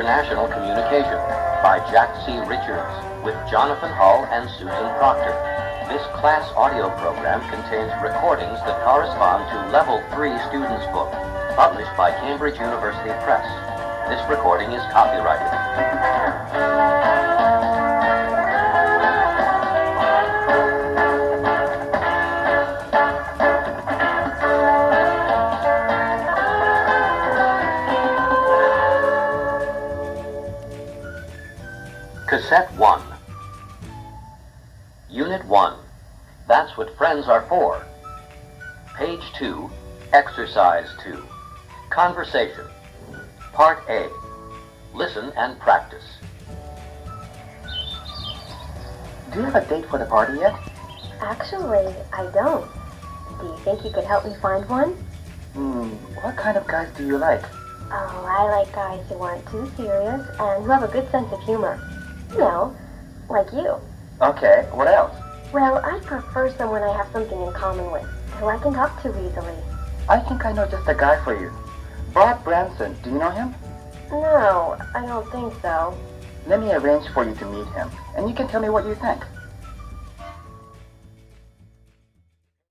International Communication by Jack C. Richards with Jonathan Hull and Susan Proctor. This class audio program contains recordings that correspond to Level 3 Students' Book, published by Cambridge University Press. This recording is copyrighted. Cassette 1. Unit 1. That's what friends are for. Page 2. Exercise 2. Conversation. Part A. Listen and practice. Do you have a date for the party yet? Actually, I don't. Do you think you could help me find one? What kind of guys do you like? Oh, I like guys who aren't too serious and who have a good sense of humor. You know, like you. Okay, what else? Well, I prefer someone I have something in common with, who I can talk to easily. I think I know just the guy for you. Bob Branson, do you know him? No, I don't think so. Let me arrange for you to meet him, and you can tell me what you think.